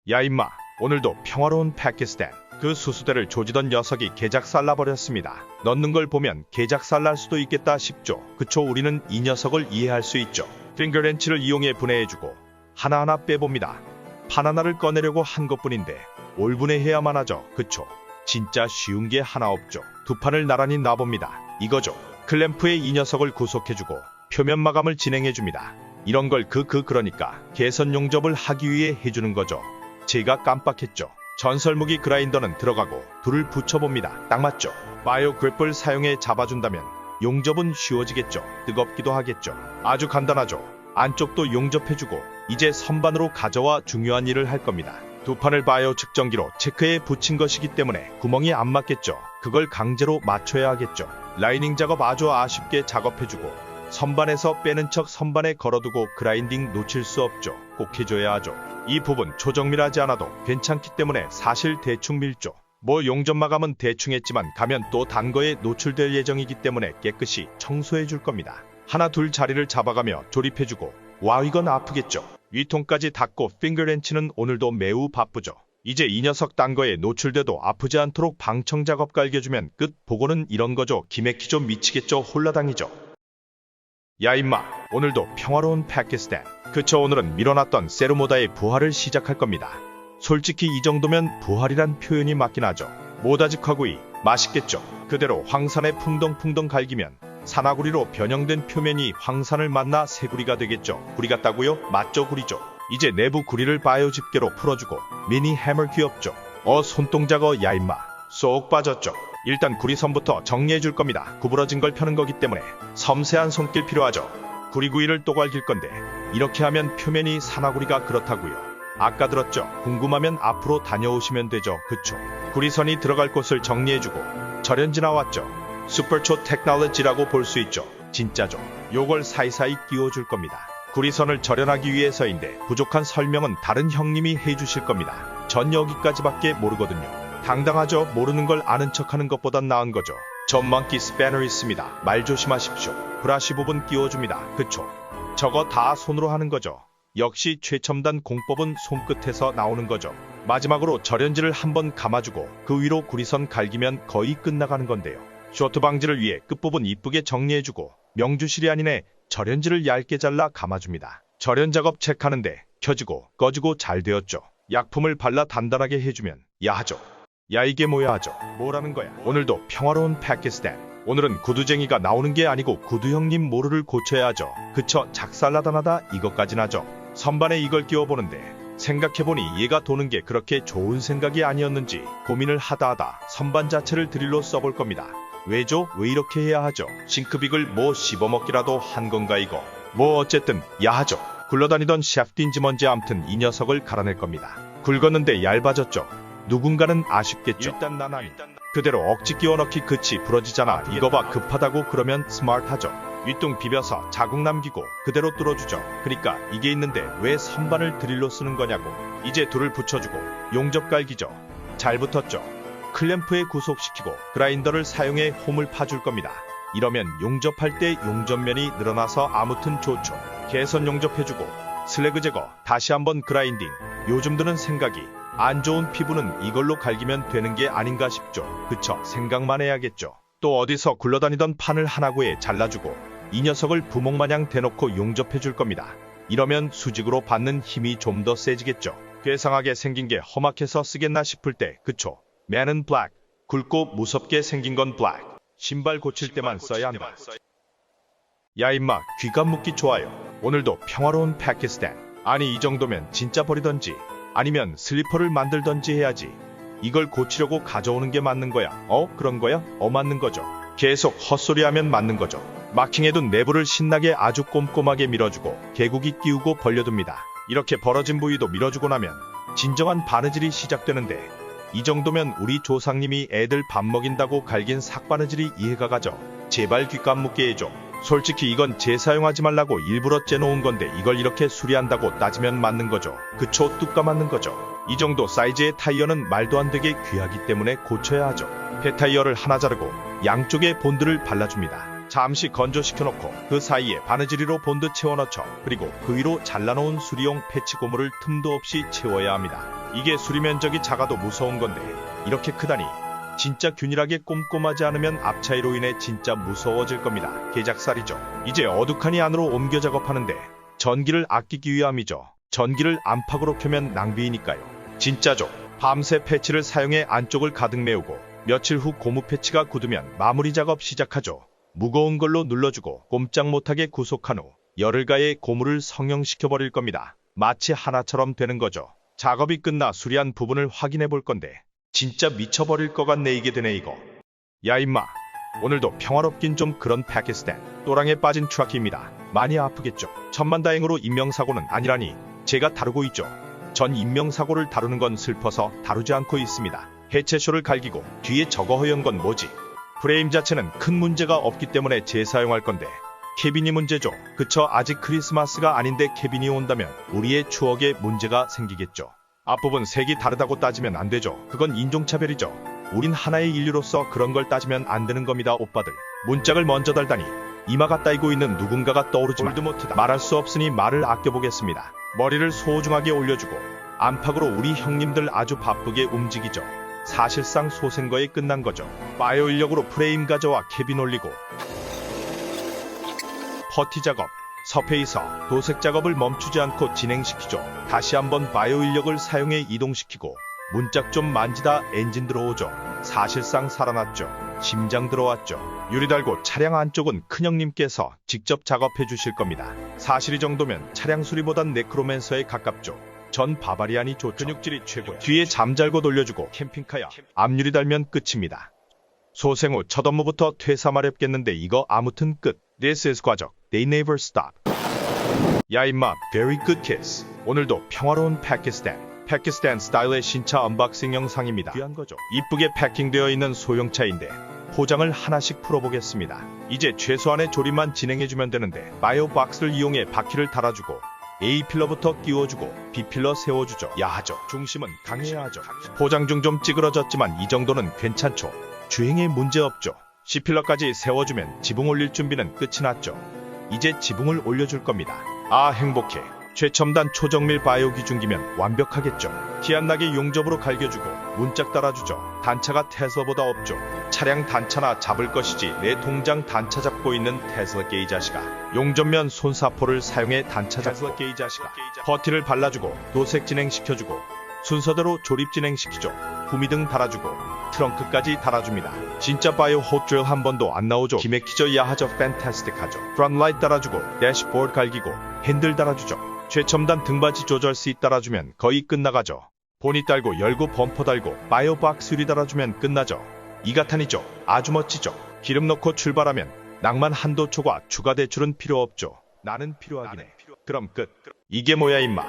야 임마, 오늘도 평화로운 파키스탄. 그 수수대를 조지던 녀석이 개작살나버렸습니다. 넣는 걸 보면 개작살날 수도 있겠다 싶죠. 그쵸, 우리는 이 녀석을 이해할 수 있죠. 핑거렌치를 이용해 분해해주고 하나하나 빼봅니다. 판 하나를 꺼내려고 한 것뿐인데 올분해해야만 하죠. 그쵸, 진짜 쉬운 게 하나 없죠. 두 판을 나란히 놔봅니다. 이거죠. 클램프에 이 녀석을 구속해주고 표면 마감을 진행해줍니다. 이런 걸 그러니까 개선 용접을 하기 위해 해주는 거죠. 제가 깜빡했죠. 전설무기 그라인더는 들어가고 둘을 붙여봅니다. 딱 맞죠. 바이오 그래플 사용해 잡아준다면 용접은 쉬워지겠죠. 뜨겁기도 하겠죠. 아주 간단하죠. 안쪽도 용접해주고 이제 선반으로 가져와 중요한 일을 할 겁니다. 두 판을 바이오 측정기로 체크해 붙인 것이기 때문에 구멍이 안 맞겠죠. 그걸 강제로 맞춰야 하겠죠. 라이닝 작업 아주 아쉽게 작업해주고 선반에서 빼는 척 선반에 걸어두고 그라인딩 놓칠 수 없죠. 꼭 해줘야 하죠. 이 부분 초정밀하지 않아도 괜찮기 때문에 사실 대충 밀죠. 뭐 용접 마감은 대충 했지만 가면 또 단 거에 노출될 예정이기 때문에 깨끗이 청소해 줄 겁니다. 하나 둘 자리를 잡아가며 조립해주고 와 이건 아프겠죠. 위통까지 닫고 핑거렌치는 오늘도 매우 바쁘죠. 이제 이 녀석 딴 거에 노출돼도 아프지 않도록 방청 작업 깔겨주면 끝. 보고는 이런 거죠. 기맥히죠. 미치겠죠. 홀라당이죠. 야 임마, 오늘도 평화로운 파키스탄. 그쵸, 오늘은 밀어놨던 세르모다의 부활을 시작할 겁니다. 솔직히 이 정도면 부활이란 표현이 맞긴 하죠. 모다지카구이 맛있겠죠. 그대로 황산에 풍덩풍덩 갈기면 산화구리로 변형된 표면이 황산을 만나 새구리가 되겠죠. 구리 같다고요? 맞죠, 구리죠. 이제 내부 구리를 바이오 집게로 풀어주고 미니 해머 귀엽죠. 손동작어. 야 임마, 쏙 빠졌죠. 일단 구리선부터 정리해줄 겁니다. 구부러진 걸 펴는 거기 때문에 섬세한 손길 필요하죠. 구리구이를 또 갈길 건데 이렇게 하면 표면이 산화구리가 그렇다고요. 아까 들었죠? 궁금하면 앞으로 다녀오시면 되죠. 그쵸? 구리선이 들어갈 곳을 정리해주고 절연지 나왔죠. 슈퍼초 테크놀로지라고 볼 수 있죠. 진짜죠. 요걸 사이사이 끼워줄 겁니다. 구리선을 절연하기 위해서인데 부족한 설명은 다른 형님이 해주실 겁니다. 전 여기까지밖에 모르거든요. 당당하죠. 모르는 걸 아는 척하는 것보단 나은 거죠. 전망기 스패너 있습니다. 말 조심하십시오. 브라시 부분 끼워줍니다. 그쵸? 저거 다 손으로 하는 거죠. 역시 최첨단 공법은 손끝에서 나오는 거죠. 마지막으로 절연지를 한번 감아주고 그 위로 구리선 갈기면 거의 끝나가는 건데요. 쇼트 방지를 위해 끝부분 이쁘게 정리해주고 명주실이 아니네 절연지를 얇게 잘라 감아줍니다. 절연 작업 체크하는데 켜지고 꺼지고 잘 되었죠. 약품을 발라 단단하게 해주면 야하죠. 야 이게 뭐야 하죠. 뭐라는 거야. 오늘도 평화로운 파키스탄. 오늘은 구두쟁이가 나오는 게 아니고 구두 형님 모루를 고쳐야 하죠. 그쵸, 작살나다나다 이것까진 하죠. 선반에 이걸 끼워보는데 생각해보니 얘가 도는 게 그렇게 좋은 생각이 아니었는지 고민을 하다 선반 자체를 드릴로 써볼 겁니다. 왜죠? 왜 이렇게 해야 하죠? 싱크빅을 뭐 씹어먹기라도 한 건가 이거. 뭐 어쨌든 야하죠. 굴러다니던 샤프트인지 뭔지 암튼 이 녀석을 갈아낼 겁니다. 굵었는데 얇아졌죠. 누군가는 아쉽겠죠. 일단 나나니 그대로 억지 끼워넣기. 그치, 부러지잖아. 이거 봐, 급하다고 그러면 스마트하죠. 윗둥 비벼서 자국 남기고 그대로 뚫어주죠. 그러니까 이게 있는데 왜 선반을 드릴로 쓰는 거냐고. 이제 둘을 붙여주고 용접 깔기죠. 잘 붙었죠. 클램프에 구속시키고 그라인더를 사용해 홈을 파줄 겁니다. 이러면 용접할 때 용접면이 늘어나서 아무튼 좋죠. 개선 용접해주고 슬래그 제거, 다시 한번 그라인딩. 요즘 드는 생각이 안 좋은 피부는 이걸로 갈기면 되는 게 아닌가 싶죠. 그쵸, 생각만 해야겠죠. 또 어디서 굴러다니던 판을 하나 구해 잘라주고 이 녀석을 부목마냥 대놓고 용접해줄 겁니다. 이러면 수직으로 받는 힘이 좀 더 세지겠죠. 괴상하게 생긴 게 험악해서 쓰겠나 싶을 때 그쵸. 맨은 블랙, 굵고 무섭게 생긴 건 블랙. 신발 고칠 때만 써야 한다. 야 임마, 귀가 묻기 좋아요. 오늘도 평화로운 파키스탄. 아니 이 정도면 진짜 버리던지 아니면 슬리퍼를 만들던지 해야지. 이걸 고치려고 가져오는 게 맞는 거야. 그런 거야? 맞는 거죠. 계속 헛소리하면 맞는 거죠. 마킹해둔 내부를 신나게 아주 꼼꼼하게 밀어주고 개구기 끼우고 벌려둡니다. 이렇게 벌어진 부위도 밀어주고 나면 진정한 바느질이 시작되는데 이 정도면 우리 조상님이 애들 밥 먹인다고 갈긴 삭바느질이 이해가 가죠. 제발 귓감 묻게 해줘. 솔직히 이건 재사용하지 말라고 일부러 째놓은 건데 이걸 이렇게 수리한다고 따지면 맞는 거죠. 그쵸, 뚜까 맞는 거죠. 이 정도 사이즈의 타이어는 말도 안 되게 귀하기 때문에 고쳐야 하죠. 폐타이어를 하나 자르고 양쪽에 본드를 발라줍니다. 잠시 건조시켜놓고 그 사이에 바느질이로 본드 채워넣죠. 그리고 그 위로 잘라놓은 수리용 패치 고무를 틈도 없이 채워야 합니다. 이게 수리 면적이 작아도 무서운 건데 이렇게 크다니. 진짜 균일하게 꼼꼼하지 않으면 앞차이로 인해 진짜 무서워질 겁니다. 개작살이죠. 이제 어둑하니 안으로 옮겨 작업하는데 전기를 아끼기 위함이죠. 전기를 안팎으로 켜면 낭비이니까요. 진짜죠. 밤새 패치를 사용해 안쪽을 가득 메우고 며칠 후 고무 패치가 굳으면 마무리 작업 시작하죠. 무거운 걸로 눌러주고 꼼짝 못하게 구속한 후 열을 가해 고무를 성형시켜버릴 겁니다. 마치 하나처럼 되는 거죠. 작업이 끝나 수리한 부분을 확인해 볼 건데 진짜 미쳐버릴 것 같네. 이게 되네 이거. 야 임마. 오늘도 평화롭긴 좀 그런 파키스탄 또랑에 빠진 트라키입니다. 많이 아프겠죠. 천만다행으로 인명사고는 아니라니 제가 다루고 있죠. 전 인명사고를 다루는 건 슬퍼서 다루지 않고 있습니다. 해체쇼를 갈기고 뒤에 저거 허연 건 뭐지? 프레임 자체는 큰 문제가 없기 때문에 재사용할 건데 케빈이 문제죠. 그쵸. 아직 크리스마스가 아닌데 케빈이 온다면 우리의 추억에 문제가 생기겠죠. 앞부분 색이 다르다고 따지면 안 되죠. 그건 인종차별이죠. 우린 하나의 인류로서 그런 걸 따지면 안 되는 겁니다. 오빠들. 문짝을 먼저 달다니 이마가 따이고 있는 누군가가 떠오르지만 말할 수 없으니 말을 아껴보겠습니다. 머리를 소중하게 올려주고 안팎으로 우리 형님들 아주 바쁘게 움직이죠. 사실상 소생거에 끝난 거죠. 바이오 인력으로 프레임 가져와 캐빈 올리고 퍼티 작업, 서페이서, 도색 작업을 멈추지 않고 진행시키죠. 다시 한번 바이오 인력을 사용해 이동시키고 문짝 좀 만지다 엔진 들어오죠. 사실상 살아났죠. 심장 들어왔죠. 유리 달고 차량 안쪽은 큰형님께서 직접 작업해 주실 겁니다. 사실 이 정도면 차량 수리보단 네크로맨서에 가깝죠. 전 바바리안이 좋죠. 근육질이 최고야. 뒤에 잠잘고 돌려주고 캠핑카야. 앞유리 달면 끝입니다. 소생 후 첫 업무부터 퇴사 마렵겠는데 이거 아무튼 끝. This is 과적. They never stop. 야 임마, very good kiss. 오늘도 평화로운 파키스탄 스타일의 신차 언박싱 영상입니다. 귀한 거죠. 이쁘게 패킹되어 있는 소형차인데 포장을 하나씩 풀어보겠습니다. 이제 최소한의 조립만 진행해주면 되는데 바이오 박스를 이용해 바퀴를 달아주고 A 필러부터 끼워주고 B 필러 세워주죠. 야하죠. 중심은 강해야 하죠. 포장 중 좀 찌그러졌지만 이 정도는 괜찮죠. 주행에 문제없죠. C 필러까지 세워주면 지붕 올릴 준비는 끝이 났죠. 이제 지붕을 올려줄 겁니다. 아 행복해. 최첨단 초정밀 바이오 기중기면 완벽하겠죠. 티 안 나게 용접으로 갈겨주고 문짝 달아주죠. 단차가 테슬라보다 없죠. 차량 단차나 잡을 것이지 내 통장 단차 잡고 있는 테슬라 게이 자식아. 용접면 손사포를 사용해 단차 잡고 게이 자식아. 퍼티를 발라주고 도색 진행시켜주고 순서대로 조립 진행시키죠. 구미등 달아주고 트렁크까지 달아줍니다. 진짜 바이오 헛드릴 한 번도 안 나오죠. 기맥히죠. 야하죠. 팬타스틱하죠. 프론트 라이트 달아주고 대시보드 갈기고 핸들 달아주죠. 최첨단 등받이 조절 시 달아주면 거의 끝나가죠. 보닛 달고 열고 범퍼 달고 바이오 박스 유리 달아주면 끝나죠. 이가탄이죠. 아주 멋지죠. 기름 넣고 출발하면 낭만 한도 초과 추가 대출은 필요 없죠. 나는 필요하긴 해. 그럼 끝. 이게 뭐야 임마.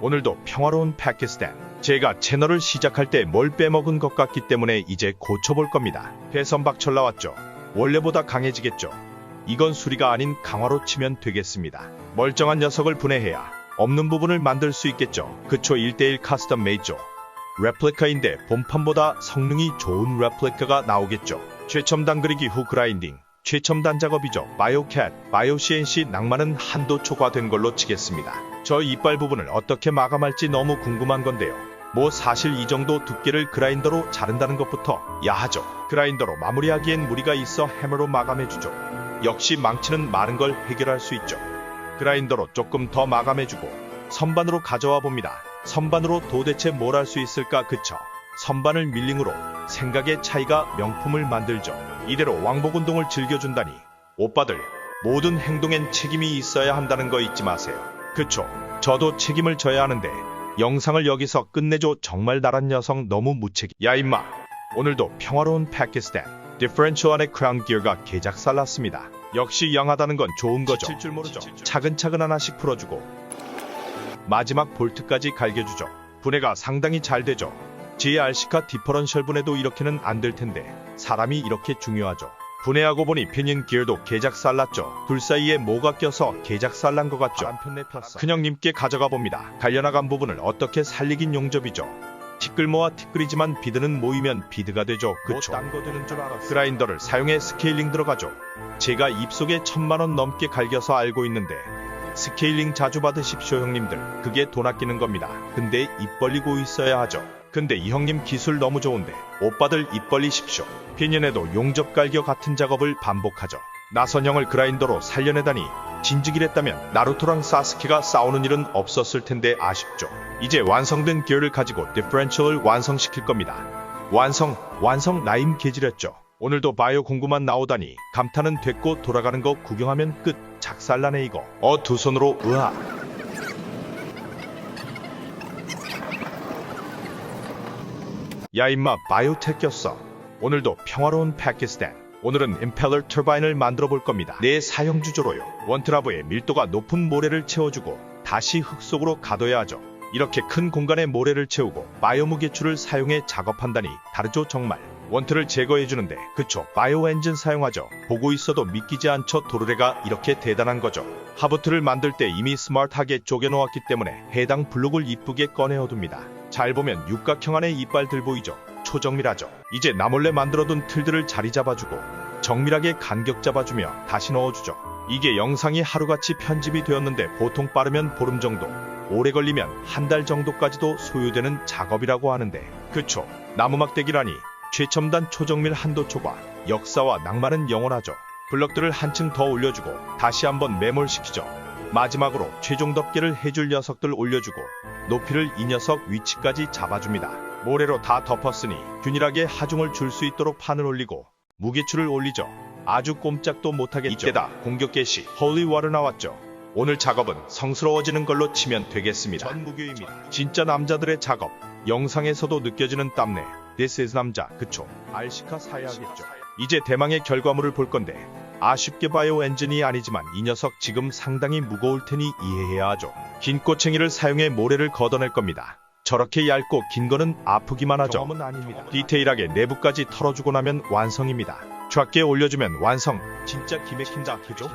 오늘도 평화로운 파키스탄. 제가 채널을 시작할 때 뭘 빼먹은 것 같기 때문에 이제 고쳐볼 겁니다. 배선박철 나왔죠. 원래보다 강해지겠죠. 이건 수리가 아닌 강화로 치면 되겠습니다. 멀쩡한 녀석을 분해해야 없는 부분을 만들 수 있겠죠. 그쵸. 1:1 카스텀 메이죠. 레플리카인데 본판보다 성능이 좋은 레플리카가 나오겠죠. 최첨단 그리기 후 그라인딩. 최첨단 작업이죠. 바이오캣, 바이오 CNC 낭만은 한도 초과된 걸로 치겠습니다. 저 이빨 부분을 어떻게 마감할지 너무 궁금한 건데요. 뭐 사실 이 정도 두께를 그라인더로 자른다는 것부터 야하죠. 그라인더로 마무리하기엔 무리가 있어 해머로 마감해주죠. 역시 망치는 많은 걸 해결할 수 있죠. 그라인더로 조금 더 마감해주고 선반으로 가져와 봅니다. 선반으로 도대체 뭘 할 수 있을까. 그쵸. 선반을 밀링으로 생각의 차이가 명품을 만들죠. 이대로 왕복 운동을 즐겨준다니. 오빠들 모든 행동엔 책임이 있어야 한다는 거 잊지 마세요. 그쵸. 저도 책임을 져야 하는데 영상을 여기서 끝내줘. 정말 나란 녀석 너무 무책임. 야 임마. 오늘도 평화로운 파키스탄. 디퍼런셜 안에 크라운 기어가 개작살 났습니다. 역시 양하다는 건 좋은 거죠. 줄 모르죠. 차근차근 하나씩 풀어주고 마지막 볼트까지 갈겨주죠. 분해가 상당히 잘 되죠. 제 RC카 디퍼런셜 분해도 이렇게는 안 될 텐데 사람이 이렇게 중요하죠. 분해하고 보니 피닌 기어도 개작살 났죠. 둘 사이에 뭐가 껴서 개작살 난 것 같죠. 큰형님께 가져가 봅니다. 갈려나간 부분을 어떻게 살리긴 용접이죠. 티끌모아 티끌이지만 비드는 모이면 비드가 되죠. 그쵸. 딴거 되는 줄 알았어. 그라인더를 사용해 스케일링 들어가죠. 제가 입속에 1000만원 넘게 갈겨서 알고 있는데 스케일링 자주 받으십시오 형님들. 그게 돈 아끼는 겁니다. 근데 입 벌리고 있어야 하죠. 근데 이 형님 기술 너무 좋은데 오빠들 입 벌리십시오. 비년에도 용접 갈겨 같은 작업을 반복하죠. 나선형을 그라인더로 살려내다니 진즉이랬다면 나루토랑 사스케가 싸우는 일은 없었을 텐데 아쉽죠. 이제 완성된 기어를 가지고 디퍼런셜을 완성시킬 겁니다. 완성 나임 개지렸죠. 오늘도 바이오 공구만 나오다니 감탄은 됐고 돌아가는 거 구경하면 끝. 작살나네 이거. 두 손으로 으아. 야 임마 바이오텍 꼈어. 오늘도 평화로운 파키스탄. 오늘은 임펠러 터바인을 만들어 볼 겁니다. 내 사형 주조로요. 원트라브에 밀도가 높은 모래를 채워주고 다시 흙 속으로 가둬야 하죠. 이렇게 큰 공간에 모래를 채우고 바이오 무게추를 사용해 작업한다니 다르죠 정말. 원트를 제거해주는데 그쵸 바이오 엔진 사용하죠. 보고 있어도 믿기지 않죠. 도르래가 이렇게 대단한 거죠. 하부트를 만들 때 이미 스마트하게 쪼개놓았기 때문에 해당 블록을 이쁘게 꺼내어둡니다. 잘 보면 육각형 안에 이빨들 보이죠. 초정밀하죠. 이제 나몰래 만들어둔 틀들을 자리 잡아주고 정밀하게 간격 잡아주며 다시 넣어주죠. 이게 영상이 하루같이 편집이 되었는데 보통 빠르면 보름 정도, 오래 걸리면 한 달 정도까지도 소요되는 작업이라고 하는데 그쵸 나무막대기라니 최첨단 초정밀 한도초과 역사와 낭만은 영원하죠. 블럭들을 한층 더 올려주고 다시 한번 매몰시키죠. 마지막으로 최종 덮개를 해줄 녀석들 올려주고 높이를 이 녀석 위치까지 잡아줍니다. 모래로 다 덮었으니 균일하게 하중을 줄 수 있도록 판을 올리고 무게추를 올리죠. 아주 꼼짝도 못하게 이때다 공격 개시 홀리워터 나왔죠. 오늘 작업은 성스러워지는 걸로 치면 되겠습니다. 전무교입니다. 진짜 남자들의 작업. 영상에서도 느껴지는 땀내. This is 남자. 그쵸. 알시카 사야겠죠. 이제 대망의 결과물을 볼 건데 아쉽게 바이오 엔진이 아니지만 이 녀석 지금 상당히 무거울 테니 이해해야 하죠. 긴 꼬챙이를 사용해 모래를 걷어낼 겁니다. 저렇게 얇고 긴 거는 아프기만 하죠. 경험은 아닙니다. 디테일하게 내부까지 털어주고 나면 완성입니다. 좌께 올려주면 완성. 진짜 기맥힌다. 그죠?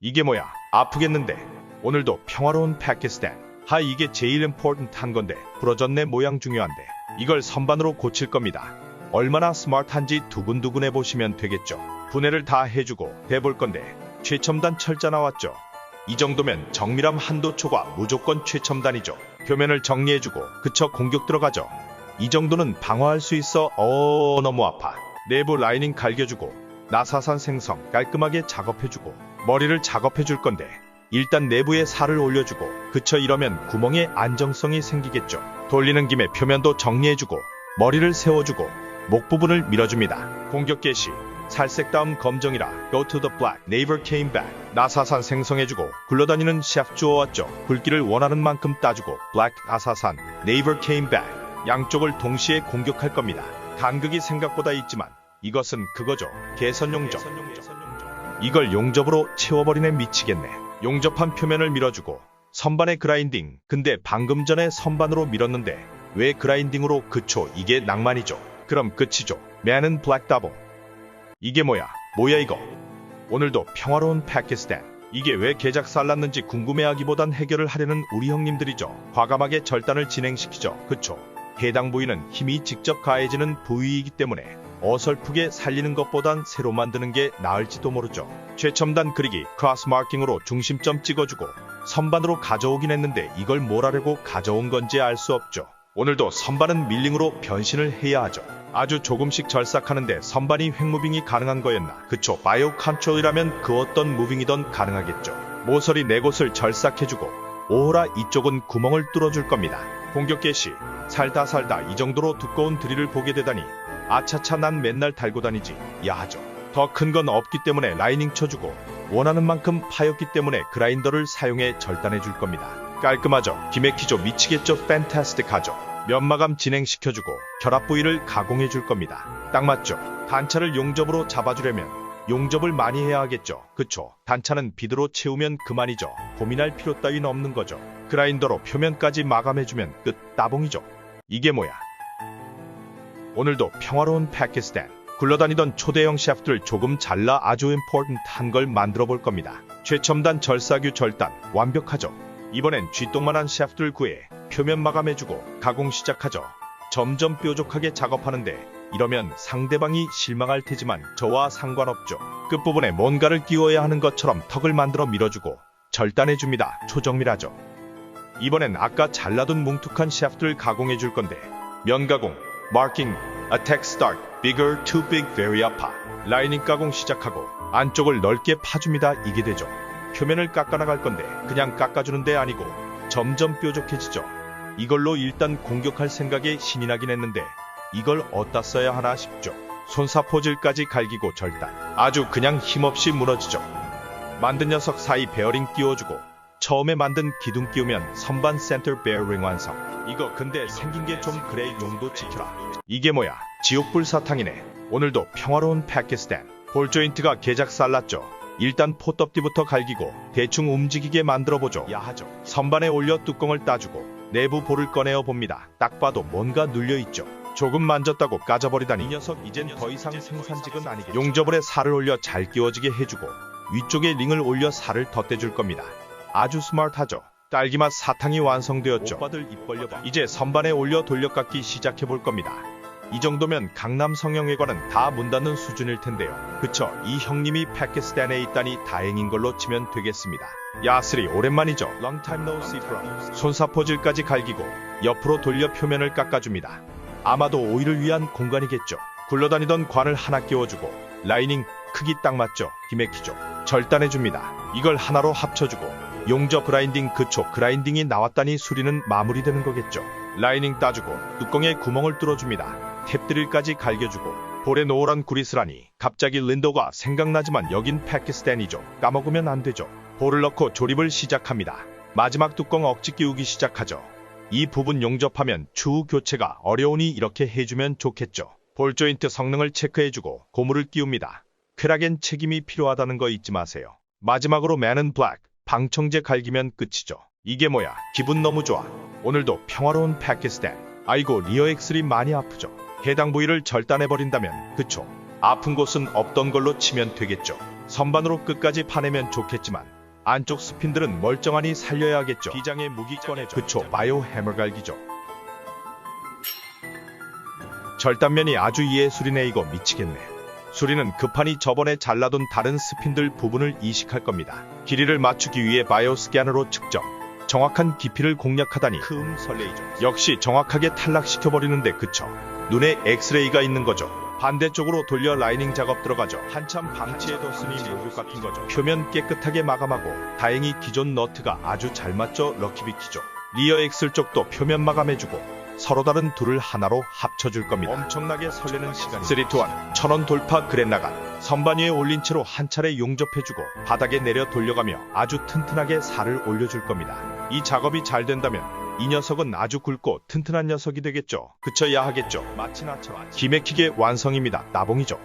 이게 뭐야? 아프겠는데. 오늘도 평화로운 파키스탄. 이게 제일 임포턴트한 건데 부러졌네. 모양 중요한데 이걸 선반으로 고칠 겁니다. 얼마나 스마트한지 두근두근해 보시면 되겠죠. 분해를 다 해주고 해볼 건데 최첨단 철자 나왔죠. 이 정도면 정밀함 한도초가 무조건 최첨단이죠. 표면을 정리해주고 그쳐 공격 들어가죠. 이 정도는 방어할 수 있어. 너무 아파. 내부 라이닝 갈겨주고 나사산 생성 깔끔하게 작업해주고 머리를 작업해줄 건데 일단 내부에 살을 올려주고 그쳐 이러면 구멍에 안정성이 생기겠죠. 돌리는 김에 표면도 정리해주고 머리를 세워주고 목 부분을 밀어줍니다. 공격 개시 살색 다음 검정이라 Go to the black, never came back. 나사산 생성해주고 굴러다니는 샤프 주워왔죠. 굵기를 원하는 만큼 따주고 black 아사산, never came back. 양쪽을 동시에 공격할 겁니다. 간극이 생각보다 있지만 이것은 그거죠. 개선 용접. 이걸 용접으로 채워버리네. 미치겠네. 용접한 표면을 밀어주고 선반에 그라인딩. 근데 방금 전에 선반으로 밀었는데 왜 그라인딩으로? 그쵸 이게 낭만이죠. 그럼 끝이죠. 맨은 블랙 더블. 이게 뭐야 이거. 오늘도 평화로운 파키스탄. 이게 왜 개작살났는지 궁금해하기보단 해결을 하려는 우리 형님들이죠. 과감하게 절단을 진행시키죠. 그쵸. 해당 부위는 힘이 직접 가해지는 부위이기 때문에 어설프게 살리는 것보단 새로 만드는 게 나을지도 모르죠. 최첨단 그리기 크로스 마킹으로 중심점 찍어주고 선반으로 가져오긴 했는데 이걸 뭘 하려고 가져온 건지 알 수 없죠. 오늘도 선반은 밀링으로 변신을 해야 하죠. 아주 조금씩 절삭하는데 선반이 횡무빙이 가능한 거였나? 그쵸. 바이오 컨트롤이라면 그 어떤 무빙이던 가능하겠죠. 모서리 네 곳을 절삭해주고 오호라 이쪽은 구멍을 뚫어줄 겁니다. 공격 개시 살다 이 정도로 두꺼운 드릴을 보게 되다니 아차차 난 맨날 달고 다니지 야하죠. 더 큰 건 없기 때문에 라이닝 쳐주고 원하는 만큼 파였기 때문에 그라인더를 사용해 절단해 줄 겁니다. 깔끔하죠. 기맥히죠. 미치겠죠. 팬타스틱하죠. 면마감 진행시켜주고 결합 부위를 가공해 줄 겁니다. 딱 맞죠. 단차를 용접으로 잡아주려면 용접을 많이 해야 하겠죠. 그쵸. 단차는 비드로 채우면 그만이죠. 고민할 필요 따윈 없는 거죠. 그라인더로 표면까지 마감해주면 끝. 따봉이죠. 이게 뭐야. 오늘도 평화로운 파키스탄. 굴러다니던 초대형 샤프트를 조금 잘라 아주 임포턴트한 걸 만들어 볼 겁니다. 최첨단 절사규 절단 완벽하죠. 이번엔 쥐똥만한 샤프트를 구해 표면 마감해주고 가공 시작하죠. 점점 뾰족하게 작업하는데 이러면 상대방이 실망할 테지만 저와 상관없죠. 끝부분에 뭔가를 끼워야 하는 것처럼 턱을 만들어 밀어주고 절단해줍니다. 초정밀하죠. 이번엔 아까 잘라둔 뭉툭한 샤프트를 가공해줄 건데 면 가공, 마킹, attack start, bigger, too big, very 아파. 라이닝 가공 시작하고 안쪽을 넓게 파줍니다. 이게 되죠. 표면을 깎아나갈 건데 그냥 깎아주는 데 아니고 점점 뾰족해지죠. 이걸로 일단 공격할 생각에 신이 나긴 했는데 이걸 어디다 써야 하나 싶죠. 손사포질까지 갈기고 절단. 아주 그냥 힘없이 무너지죠. 만든 녀석 사이 베어링 끼워주고 처음에 만든 기둥 끼우면 선반 센터 베어링 완성. 이거 근데 생긴 게 좀 그래. 용도 지켜라. 이게 뭐야? 지옥불 사탕이네. 오늘도 평화로운 파키스탄. 볼 조인트가 개작 살랐죠. 일단 포떡띠부터 갈기고 대충 움직이게 만들어보죠. 야하죠. 선반에 올려 뚜껑을 따주고 내부 볼을 꺼내어 봅니다. 딱 봐도 뭔가 눌려있죠. 조금 만졌다고 까져버리다니. 이 녀석 이젠 더 이상 생산직은 아니겠죠. 용접을에 살을 올려 잘 끼워지게 해주고 위쪽에 링을 올려 살을 덧대줄 겁니다. 아주 스마트하죠. 딸기맛 사탕이 완성되었죠. 오빠들 입 벌려봐. 이제 선반에 올려 돌려깎기 시작해볼 겁니다. 이 정도면 강남 성형외과는 다 문 닫는 수준일 텐데요. 그쵸? 이 형님이 파키스탄에 있다니 다행인 걸로 치면 되겠습니다. 야스리 오랜만이죠. Long time no see bro. 손사포질까지 갈기고 옆으로 돌려 표면을 깎아줍니다. 아마도 오일을 위한 공간이겠죠. 굴러다니던 관을 하나 끼워주고 라이닝 크기 딱 맞죠. 기맥히죠. 절단해줍니다. 이걸 하나로 합쳐주고 용접 그라인딩. 그쵸, 그라인딩이 나왔다니 수리는 마무리되는 거겠죠. 라이닝 따주고 뚜껑에 구멍을 뚫어줍니다. 탭드릴까지 갈겨주고 볼에 노란 구리스라니 갑자기 린도가 생각나지만 여긴 파키스탄이죠. 까먹으면 안 되죠. 볼을 넣고 조립을 시작합니다. 마지막 뚜껑 억지 끼우기 시작하죠. 이 부분 용접하면 추후 교체가 어려우니 이렇게 해주면 좋겠죠. 볼 조인트 성능을 체크해주고 고무를 끼웁니다. 쾌락엔 책임이 필요하다는 거 잊지 마세요. 마지막으로 맨은 블랙 방청제 갈기면 끝이죠. 이게 뭐야? 기분 너무 좋아. 오늘도 평화로운 파키스탄. 아이고 리어 엑슬이 많이 아프죠. 해당 부위를 절단해버린다면 그쵸? 아픈 곳은 없던 걸로 치면 되겠죠. 선반으로 끝까지 파내면 좋겠지만 안쪽 스핀들은 멀쩡하니 살려야겠죠. 비장의 무기 꺼내죠. 그쵸, 바이오 해머 갈기죠. 절단면이 아주 예술이네. 이거 미치겠네. 수리는 급하니 저번에 잘라둔 다른 스핀들 부분을 이식할 겁니다. 길이를 맞추기 위해 바이오 스캐너로 측정. 정확한 깊이를 공략하다니 설레이죠. 역시 정확하게 탈락시켜버리는데 그쵸? 눈에 엑스레이가 있는 거죠. 반대쪽으로 돌려 라이닝 작업 들어가죠. 한참 방치해뒀으니 모국 같은 거죠. 표면 깨끗하게 마감하고 다행히 기존 너트가 아주 잘 맞죠. 럭키비키죠. 리어 엑슬 쪽도 표면 마감해주고 서로 다른 둘을 하나로 합쳐줄 겁니다. 엄청나게 설레는 시간이 3-2-1 1000원 돌파 그랜 나간. 선반 위에 올린 채로 한 차례 용접해주고 바닥에 내려 돌려가며 아주 튼튼하게 살을 올려줄 겁니다. 이 작업이 잘 된다면 이 녀석은 아주 굵고 튼튼한 녀석이 되겠죠. 그쳐야 하겠죠. 마치 나처럼 기맥히게 완성입니다. 나봉이죠.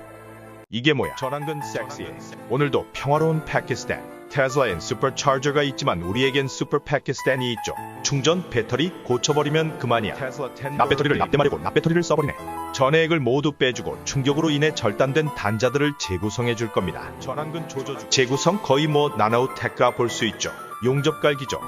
이게 뭐야? 전완근 섹시해. 오늘도 평화로운 파키스탄. 테슬라엔 슈퍼차저가 있지만 우리에겐 슈퍼 파키스탄이 있죠. 충전 배터리 고쳐버리면 그만이야. 납배터리를 납대 말고 납배터리를 써버리네. 전해액을 모두 빼주고 충격으로 인해 절단된 단자들을 재구성해줄 겁니다. 전완근 조져주고 재구성 거의 뭐 나노테크라 볼 수 있죠. 용접 갈기죠.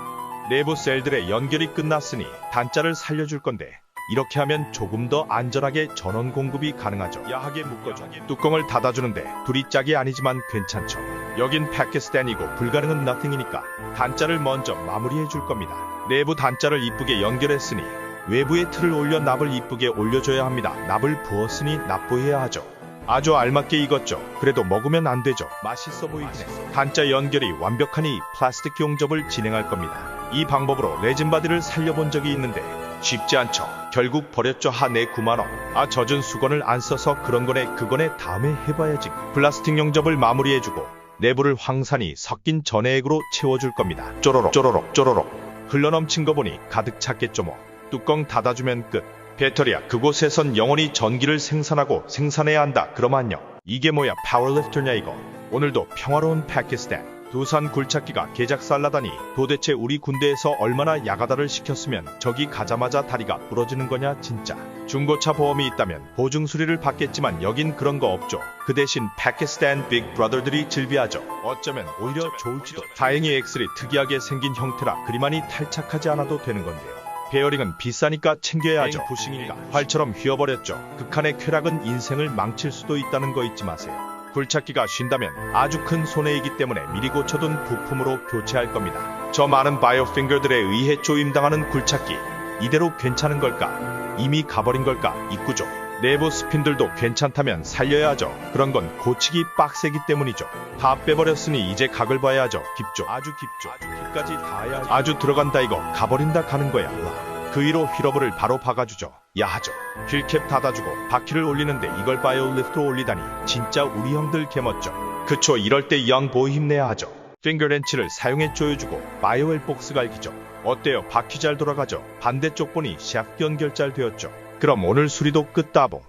내부 셀들의 연결이 끝났으니 단자를 살려줄 건데 이렇게 하면 조금 더 안전하게 전원 공급이 가능하죠. 야하게 묶어줘. 뚜껑을 닫아주는데 둘이 짝이 아니지만 괜찮죠. 여긴 파키스탄이고 불가능은 nothing이니까 단자를 먼저 마무리해줄 겁니다. 내부 단자를 이쁘게 연결했으니 외부에 틀을 올려 납을 이쁘게 올려줘야 합니다. 납을 부었으니 납부해야 하죠. 아주 알맞게 익었죠. 그래도 먹으면 안 되죠. 맛있어 보이긴 해. 단자 연결이 완벽하니 플라스틱 용접을 진행할 겁니다. 이 방법으로 레진 바디를 살려본 적이 있는데 쉽지 않죠. 결국 버렸죠. 하내 9만원. 아 젖은 수건을 안 써서 그런 거네. 그거네. 다음에 해봐야지. 플라스틱 용접을 마무리해주고 내부를 황산이 섞인 전해액으로 채워줄 겁니다. 쪼로록 쪼로록 쪼로록. 흘러넘친 거 보니 가득 찼겠죠 뭐. 뚜껑 닫아주면 끝. 배터리야 그곳에선 영원히 전기를 생산해야 한다. 그럼 안녕. 이게 뭐야? 파워리프터냐 이거. 오늘도 평화로운 파키스탄. 두산 굴착기가 개작살나다니 도대체 우리 군대에서 얼마나 야가다를 시켰으면 저기 가자마자 다리가 부러지는 거냐 진짜. 중고차 보험이 있다면 보증 수리를 받겠지만 여긴 그런 거 없죠. 그 대신 파키스탄 빅브라더들이 즐비하죠. 어쩌면 오히려 좋을지도. 다행히 엑슬이 특이하게 생긴 형태라 그리 많이 탈착하지 않아도 되는 건데요. 베어링은 비싸니까 챙겨야 하죠. 부싱인가 활처럼 휘어버렸죠. 극한의 쾌락은 인생을 망칠 수도 있다는 거 잊지 마세요. 굴착기가 쉰다면 아주 큰 손해이기 때문에 미리 고쳐둔 부품으로 교체할 겁니다. 저 많은 바이오핑거들에 의해 조임당하는 굴착기, 이대로 괜찮은 걸까? 이미 가버린 걸까? 입구조, 내부 스핀들도 괜찮다면 살려야 하죠. 그런 건 고치기 빡세기 때문이죠. 다 빼버렸으니 이제 각을 봐야 하죠. 깊죠. 아주 깊죠. 아주 깊까지 닿아야 하죠. 아주 들어간다 이거 가버린다 가는 거야. 와. 그 위로 휠러브를 바로 박아주죠. 야하죠. 휠캡 닫아주고 바퀴를 올리는데 이걸 바이오리프트로 올리다니 진짜 우리 형들 개멋져. 그쵸, 이럴 때 양보 힘내야 하죠. 핑거렌치를 사용해 조여주고 바이오엘 복스 갈기죠. 어때요? 바퀴 잘 돌아가죠? 반대쪽 보니 샤프트 연결 잘 되었죠. 그럼 오늘 수리도 끝따봉.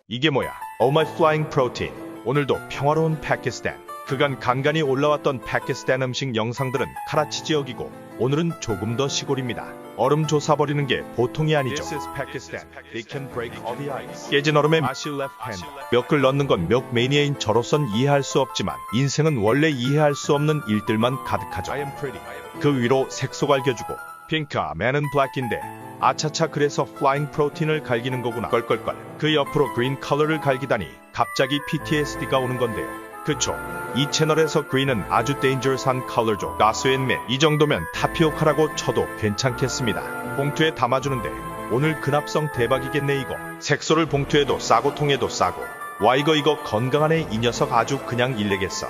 이게 뭐야? Oh my flying protein. 오늘도 평화로운 파키스탄. 그간 간간히 올라왔던 파키스탄 음식 영상들은 카라치 지역이고 오늘은 조금 더 시골입니다. 얼음 조사버리는 게 보통이 아니죠. This is Pakistan. They can break all the ice. 깨진 얼음에 마시 left hand. 멱을 넣는 건 멱 매니아인 저로선 이해할 수 없지만 인생은 원래 이해할 수 없는 일들만 가득하죠. I am pretty. 그 위로 색소 갈겨주고 핑크아 맨은 블랙인데 아차차 그래서 플라잉 프로틴을 갈기는 거구나. 껄껄껄. 그 옆으로 그린 컬러를 갈기다니 갑자기 PTSD가 오는 건데요. 그쵸, 이 채널에서 그린은 아주 데인저스한 컬러죠. 가스앤맨 이 정도면 타피오카라고 쳐도 괜찮겠습니다. 봉투에 담아주는데 오늘 근합성 대박이겠네 이거. 색소를 봉투에도 싸고 통에도 싸고. 와 이거 건강하네. 이 녀석 아주 그냥 일내겠어.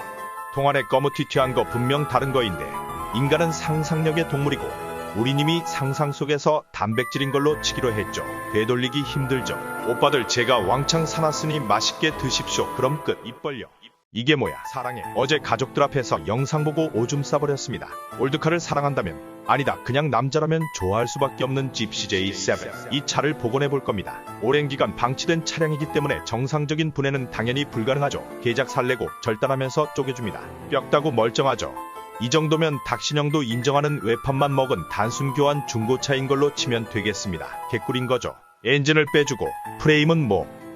통 안에 거무튀튀한 거 분명 다른 거인데 인간은 상상력의 동물이고 우리 님이 상상 속에서 단백질인 걸로 치기로 했죠. 되돌리기 힘들죠. 오빠들 제가 왕창 사놨으니 맛있게 드십시오. 그럼 끝. 입 벌려. 이게 뭐야? 사랑해. 어제 가족들 앞에서 영상 보고 오줌 싸버렸습니다. 올드카를 사랑한다면 아니다 그냥 남자라면 좋아할 수밖에 없는 집 CJ7. 이 차를 복원해 볼 겁니다. 오랜 기간 방치된 차량이기 때문에 정상적인 분해는 당연히 불가능하죠. 계작 살래고 절단하면서 쪼개줍니다. 뼈다구 멀쩡하죠. 이 정도면 닥신형도 인정하는 외판만 먹은 단순 교환 중고차인 걸로 치면 되겠습니다. 개꿀인 거죠. 엔진을 빼주고 프레임은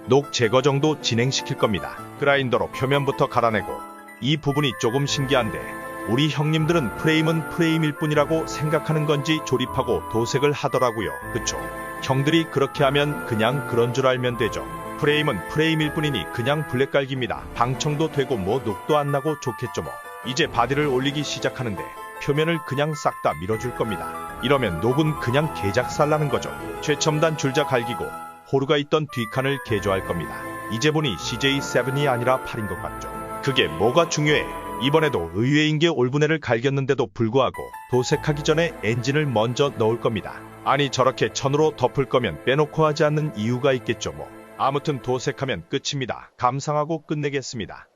녹 제거 정도 진행시킬 겁니다. 그라인더로 표면부터 갈아내고. 이 부분이 조금 신기한데 우리 형님들은 프레임은 프레임일 뿐이라고 생각하는 건지 조립하고 도색을 하더라고요. 그쵸? 형들이 그렇게 하면 그냥 그런 줄 알면 되죠. 프레임은 프레임일 뿐이니 그냥 블랙 깔기입니다. 방청도 되고 녹도 안 나고 좋겠죠 뭐. 이제 바디를 올리기 시작하는데 표면을 그냥 싹 다 밀어줄 겁니다. 이러면 녹은 그냥 개작살 나는 거죠. 최첨단 줄자 갈기고 호루가 있던 뒷칸을 개조할 겁니다. 이제 보니 CJ7이 아니라 8인 것 같죠. 그게 뭐가 중요해? 이번에도 의외인 게 올분해를 갈겼는데도 불구하고 도색하기 전에 엔진을 먼저 넣을 겁니다. 아니 저렇게 천으로 덮을 거면 빼놓고 하지 않는 이유가 있겠죠 뭐. 아무튼 도색하면 끝입니다. 감상하고 끝내겠습니다.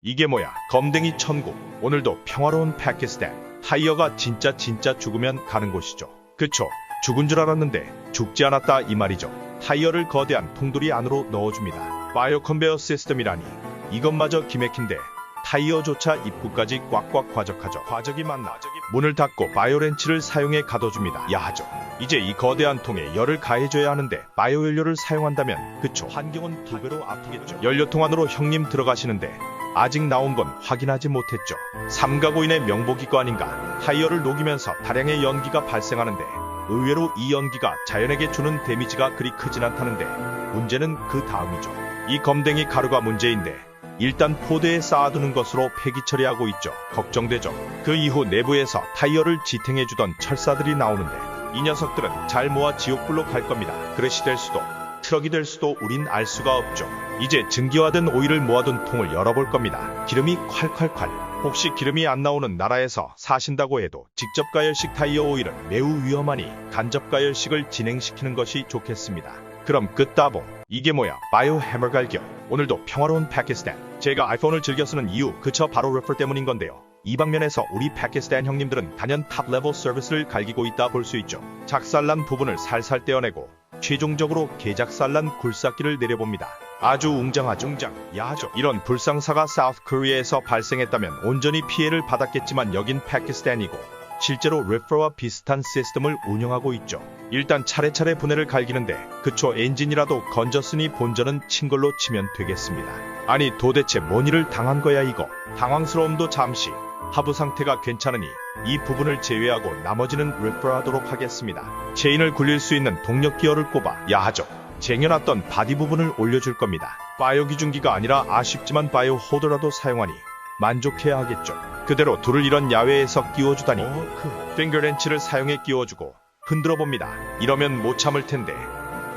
이게 뭐야? 검댕이 천국. 오늘도 평화로운 파키스탄. 타이어가 진짜 죽으면 가는 곳이죠. 그쵸? 죽은 줄 알았는데 죽지 않았다 이 말이죠. 타이어를 거대한 통돌이 안으로 넣어줍니다. 바이오 컨베어 시스템이라니 이것마저 기맥힌데 타이어조차 입구까지 꽉꽉 과적하죠. 과적이 맞나? 문을 닫고 바이오렌치를 사용해 가둬줍니다. 야하죠. 이제 이 거대한 통에 열을 가해줘야 하는데 바이오 연료를 사용한다면 그쵸? 환경은 2배로 아프겠죠. 연료통 안으로 형님 들어가시는데 아직 나온 건 확인하지 못했죠. 삼가고인의 명복이거 아닌가. 타이어를 녹이면서 다량의 연기가 발생하는데 의외로 이 연기가 자연에게 주는 데미지가 그리 크진 않다는데 문제는 그 다음이죠. 이 검댕이 가루가 문제인데 일단 포대에 쌓아두는 것으로 폐기 처리하고 있죠. 걱정되죠. 그 이후 내부에서 타이어를 지탱해주던 철사들이 나오는데 이 녀석들은 잘 모아 지옥불로 갈 겁니다. 그릇이 될 수도 트럭이 될 수도 우린 알 수가 없죠. 이제 증기화된 오일을 모아둔 통을 열어볼 겁니다. 기름이 콸콸콸. 혹시 기름이 안 나오는 나라에서 사신다고 해도 직접 가열식 타이어 오일은 매우 위험하니 간접 가열식을 진행시키는 것이 좋겠습니다. 그럼 끝따봉. 이게 뭐야? 바이오 해머 갈겨. 오늘도 평화로운 파키스탄. 제가 아이폰을 즐겨 쓰는 이유 그저 바로 레퍼 때문인 건데요. 이 방면에서 우리 파키스탄 형님들은 단연 탑 레벨 서비스를 갈기고 있다 볼 수 있죠. 작살난 부분을 살살 떼어내고 최종적으로 개작살난 굴삭기를 내려봅니다. 아주 웅장하죠. 야하죠. 이런 불상사가 사우스 코리아에서 발생했다면 온전히 피해를 받았겠지만 여긴 파키스탄이고 실제로 레퍼와 비슷한 시스템을 운영하고 있죠. 일단 차례차례 분해를 갈기는데 그쵸 엔진이라도 건졌으니 본전은 친 걸로 치면 되겠습니다. 아니 도대체 뭔 일을 당한 거야 이거. 당황스러움도 잠시. 하부 상태가 괜찮으니 이 부분을 제외하고 나머지는 리퍼하도록 하겠습니다. 체인을 굴릴 수 있는 동력 기어를 꼽아야 하죠. 쟁여놨던 바디 부분을 올려줄 겁니다. 바이오 기중기가 아니라 아쉽지만 바이오 호드라도 사용하니 만족해야 하겠죠. 그대로 둘을 이런 야외에서 끼워주다니. 핑거렌치를 사용해 끼워주고 흔들어 봅니다. 이러면 못 참을 텐데.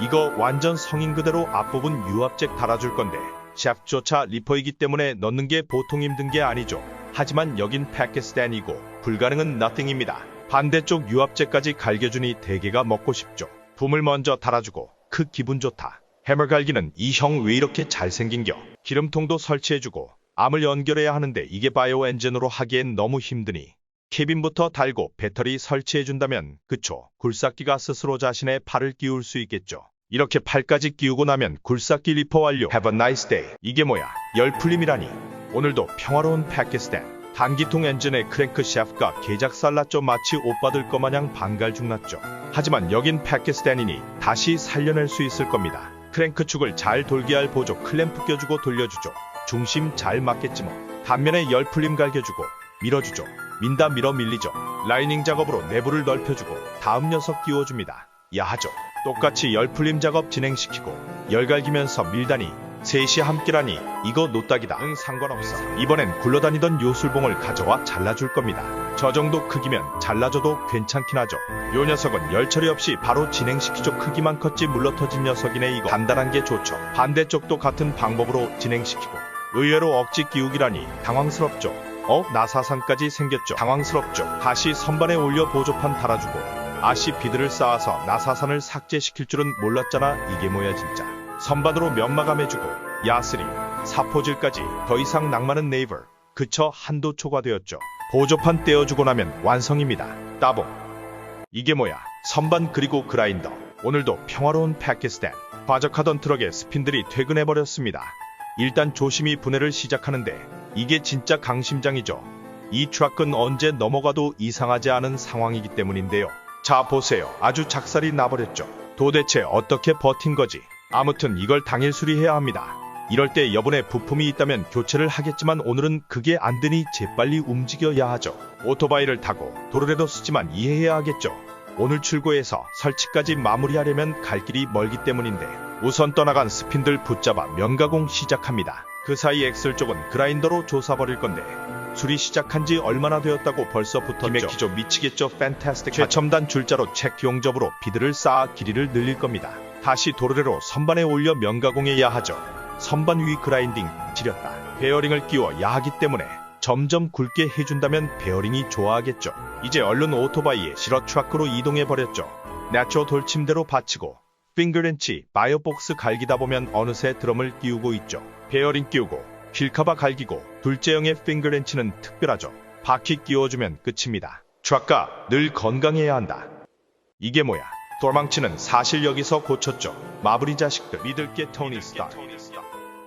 이거 완전 성인 그대로 앞부분 유압잭 달아줄 건데 샤프트조차 리퍼이기 때문에 넣는 게 보통 힘든 게 아니죠. 하지만 여긴 패키스탄이고 불가능은 nothing입니다. 반대쪽 유압잭까지 갈겨주니 대게가 먹고 싶죠. 붐을 먼저 달아주고 기분 좋다. 해머 갈기는 이 형 왜 이렇게 잘생긴겨. 기름통도 설치해주고 암을 연결해야 하는데 이게 바이오 엔진으로 하기엔 너무 힘드니 캐빈부터 달고 배터리 설치해준다면 그쵸. 굴삭기가 스스로 자신의 팔을 끼울 수 있겠죠. 이렇게 팔까지 끼우고 나면 굴삭기 리퍼 완료. Have a nice day. 이게 뭐야. 열풀림이라니. 오늘도 평화로운 패키스탄. 단기통 엔진의 크랭크 샤프트가 개작살났죠. 마치 오빠들 거마냥 반갈죽 났죠. 하지만 여긴 패키스탄이니 다시 살려낼 수 있을 겁니다. 크랭크축을 잘 돌게 할 보조 클램프 껴주고 돌려주죠. 중심 잘 맞겠지 뭐. 단면에 열풀림 갈겨주고 밀어주죠. 민다 밀어 밀리죠. 라이닝 작업으로 내부를 넓혀주고 다음 녀석 끼워줍니다. 야하죠. 똑같이 열풀림 작업 진행시키고 열 갈기면서 밀다니 셋이 함께라니 이거 노딱이다. 응 상관없어. 이번엔 굴러다니던 요술봉을 가져와 잘라줄 겁니다. 저 정도 크기면 잘라줘도 괜찮긴 하죠. 요 녀석은 열 처리 없이 바로 진행시키죠. 크기만 컸지 물러터진 녀석이네 이거. 간단한 게 좋죠. 반대쪽도 같은 방법으로 진행시키고 의외로 억지 끼우기라니 당황스럽죠. 나사산까지 생겼죠. 당황스럽죠. 다시 선반에 올려 보조판 달아주고 아씨 비드를 쌓아서 나사산을 삭제시킬 줄은 몰랐잖아. 이게 뭐야 진짜. 선반으로 면마감해주고 야스리, 사포질까지 더 이상 낭만은 네이버. 그쳐 한도 초과되었죠. 보조판 떼어주고 나면 완성입니다. 따봉. 이게 뭐야. 선반 그리고 그라인더. 오늘도 평화로운 패키스탄. 과적하던 트럭의 스핀들이 퇴근해버렸습니다. 일단 조심히 분해를 시작하는데 이게 진짜 강심장이죠. 이 트럭은 언제 넘어가도 이상하지 않은 상황이기 때문인데요. 자 보세요. 아주 작살이 나버렸죠. 도대체 어떻게 버틴 거지. 아무튼 이걸 당일 수리해야 합니다. 이럴 때 여분의 부품이 있다면 교체를 하겠지만 오늘은 그게 안 되니 재빨리 움직여야 하죠. 오토바이를 타고 도로라도 쓰지만 이해해야 하겠죠. 오늘 출고해서 설치까지 마무리하려면 갈 길이 멀기 때문인데 우선 떠나간 스핀들 붙잡아 면가공 시작합니다. 그 사이 엑셀 쪽은 그라인더로 조사버릴 건데 수리 시작한 지 얼마나 되었다고 벌써 붙었죠. 기맥히죠. 미치겠죠. 팬타스틱. 최첨단 줄자로 체크 용접으로 비드를 쌓아 길이를 늘릴 겁니다. 다시 도르래로 선반에 올려 면가공해야 하죠. 선반 위 그라인딩 지렸다. 베어링을 끼워야 하기 때문에 점점 굵게 해준다면 베어링이 좋아하겠죠. 이제 얼른 오토바이에 실어 트럭으로 이동해버렸죠. 내초 돌침대로 받치고 핑거렌치 바이오복스 갈기다 보면 어느새 드럼을 끼우고 있죠. 베어링 끼우고 휠카바 갈기고 둘째형의 핑거렌치는 특별하죠. 바퀴 끼워주면 끝입니다. 트럭가 늘 건강해야 한다. 이게 뭐야. 도망치는 사실 여기서 고쳤죠. 마블이 자식들 믿을게 토니 스타.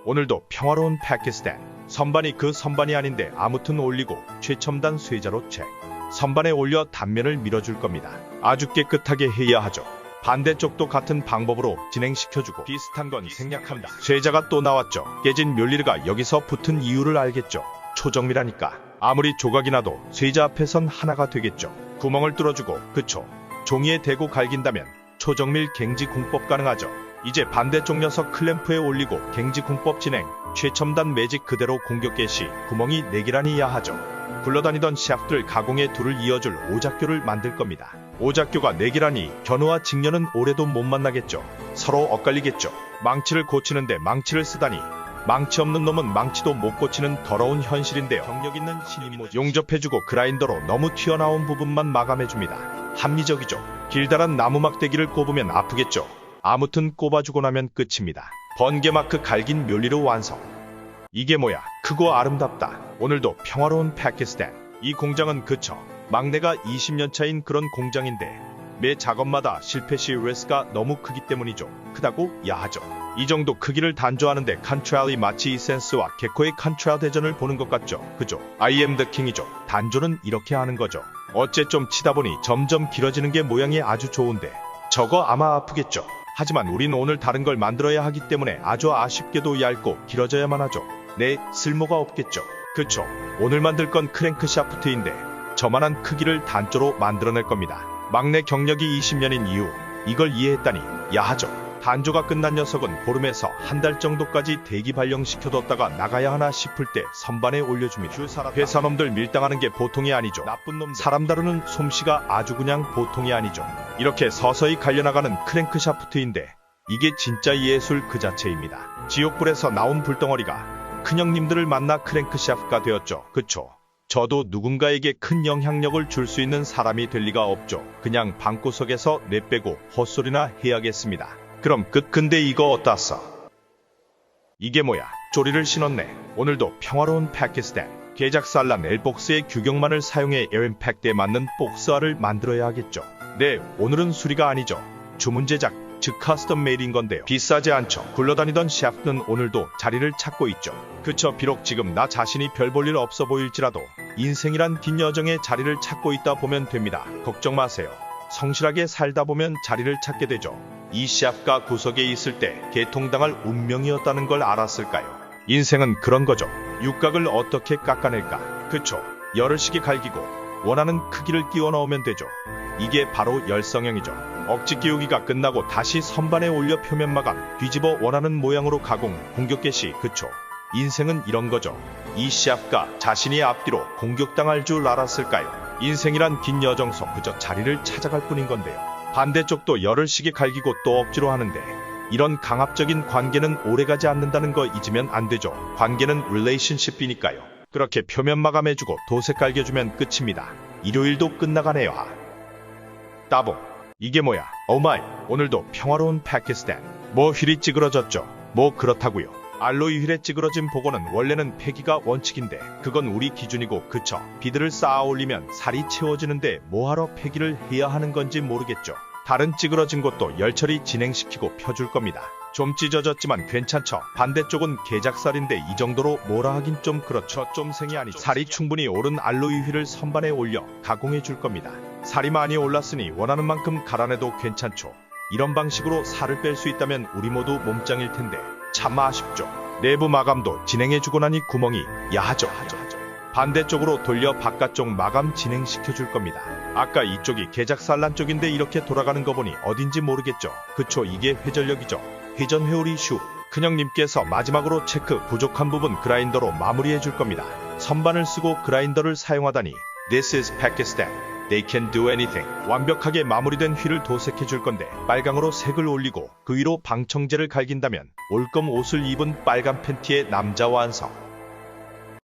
오늘도 평화로운 패키스탄. 선반이 그 선반이 아닌데 아무튼 올리고 최첨단 쇠자로 책. 선반에 올려 단면을 밀어줄 겁니다. 아주 깨끗하게 해야 하죠. 반대쪽도 같은 방법으로 진행시켜주고 비슷한 건 생략한다. 쇠자가 또 나왔죠. 깨진 뮬리르가 여기서 붙은 이유를 알겠죠. 초정밀하니까 아무리 조각이 나도 쇠자 앞에선 하나가 되겠죠. 구멍을 뚫어주고 그쵸. 종이에 대고 갈긴다면 초정밀 갱지 공법 가능하죠. 이제 반대쪽 녀석 클램프에 올리고 갱지 공법 진행. 최첨단 매직 그대로 공격 개시. 구멍이 4개라니야 하죠. 굴러다니던 샤프트를 가공해 둘을 이어줄 오작교를 만들 겁니다. 오작교가 4개라니 견우와 직녀는 올해도 못 만나겠죠. 서로 엇갈리겠죠. 망치를 고치는데 망치를 쓰다니. 망치 없는 놈은 망치도 못 고치는 더러운 현실인데요. 경력 있는 신임모지. 용접해주고 그라인더로 너무 튀어나온 부분만 마감해줍니다. 합리적이죠. 길다란 나무 막대기를 꼽으면 아프겠죠. 아무튼 꼽아주고 나면 끝입니다. 번개마크 갈긴 묘리로 완성. 이게 뭐야. 크고 아름답다. 오늘도 평화로운 패키스탄. 이 공장은 그쵸. 막내가 20년 차인 그런 공장인데 매 작업마다 실패 시 리스크가 너무 크기 때문이죠. 크다고 야하죠. 이 정도 크기를 단조하는데 컨트롤이 마치 이센스와 개코의 컨트롤 대전을 보는 것 같죠. 그죠? I am the king이죠. 단조는 이렇게 하는 거죠. 어째 좀 치다 보니 점점 길어지는 게 모양이 아주 좋은데 저거 아마 아프겠죠. 하지만 우린 오늘 다른 걸 만들어야 하기 때문에 아주 아쉽게도 얇고 길어져야만 하죠. 네, 쓸모가 없겠죠. 그쵸. 오늘 만들 건 크랭크 샤프트인데 저만한 크기를 단조로 만들어낼 겁니다. 막내 경력이 20년인 이후 이걸 이해했다니 야하죠. 단조가 끝난 녀석은 보름에서 한 달 정도까지 대기 발령시켜뒀다가 나가야 하나 싶을 때 선반에 올려줍니다. 회사놈들 밀당하는 게 보통이 아니죠. 나쁜 놈 사람 다루는 솜씨가 아주 그냥 보통이 아니죠. 이렇게 서서히 갈려나가는 크랭크 샤프트인데 이게 진짜 예술 그 자체입니다. 지옥불에서 나온 불덩어리가 큰형님들을 만나 크랭크 샤프트가 되었죠. 그쵸? 저도 누군가에게 큰 영향력을 줄 수 있는 사람이 될 리가 없죠. 그냥 방구석에서 내빼고 헛소리나 해야겠습니다. 그럼 끝. 근데 이거 어따서? 이게 뭐야? 쪼리를 신었네. 오늘도 평화로운 파키스탄. 개작살란 엘복스의 규격만을 사용해 여행팩대에 맞는 복스화를 만들어야 하겠죠. 네, 오늘은 수리가 아니죠. 주문 제작, 즉 커스텀 메이드인 건데요. 비싸지 않죠. 굴러다니던 샤프트는 오늘도 자리를 찾고 있죠. 그쵸. 비록 지금 나 자신이 별 볼 일 없어 보일지라도 인생이란 긴 여정에 자리를 찾고 있다 보면 됩니다. 걱정 마세요. 성실하게 살다 보면 자리를 찾게 되죠. 이 샤프트가 구석에 있을 때 개통당할 운명이었다는 걸 알았을까요? 인생은 그런 거죠. 육각을 어떻게 깎아낼까? 그쵸. 열을시게 갈기고 원하는 크기를 끼워 넣으면 되죠. 이게 바로 열성형이죠. 억지 끼우기가 끝나고 다시 선반에 올려 표면 마감, 뒤집어 원하는 모양으로 가공, 공격 개시. 그쵸. 인생은 이런 거죠. 이 샤프트가 자신이 앞뒤로 공격당할 줄 알았을까요? 인생이란 긴 여정서 그저 자리를 찾아갈 뿐인 건데요. 반대쪽도 열을 시게 갈기고 또 억지로 하는데 이런 강압적인 관계는 오래가지 않는다는 거 잊으면 안 되죠. 관계는 릴레이션십이니까요. 그렇게 표면 마감해주고 도색 갈겨주면 끝입니다. 일요일도 끝나가네요. 따봉. 이게 뭐야? 오마이. 오늘도 평화로운 파키스탄. 뭐 휠이 찌그러졌죠. 뭐 그렇다고요. 알로이 휠에 찌그러진 복원은 원래는 폐기가 원칙인데 그건 우리 기준이고 그쵸. 비드를 쌓아 올리면 살이 채워지는데 뭐하러 폐기를 해야 하는 건지 모르겠죠. 다른 찌그러진 곳도 열처리 진행시키고 펴줄 겁니다. 좀 찢어졌지만 괜찮죠. 반대쪽은 개작살인데 이 정도로 뭐라 하긴 좀 그렇죠. 좀 생이 아니죠. 살이 충분히 오른 알로이 휠을 선반에 올려 가공해 줄 겁니다. 살이 많이 올랐으니 원하는 만큼 갈아내도 괜찮죠. 이런 방식으로 살을 뺄 수 있다면 우리 모두 몸짱일 텐데 참 아쉽죠. 내부 마감도 진행해주고 나니 구멍이 야하죠. 반대쪽으로 돌려 바깥쪽 마감 진행시켜줄 겁니다. 아까 이쪽이 개작살란 쪽인데 이렇게 돌아가는 거 보니 어딘지 모르겠죠. 그쵸. 이게 회전력이죠. 회전 회오리 이슈. 큰형님께서 마지막으로 체크 부족한 부분 그라인더로 마무리해줄 겁니다. 선반을 쓰고 그라인더를 사용하다니 This is Pakistan. They can do anything. 완벽하게 마무리된 휠을 도색해줄 건데 빨강으로 색을 올리고 그 위로 방청제를 갈긴다면 올검 옷을 입은 빨간 팬티의 남자 완성.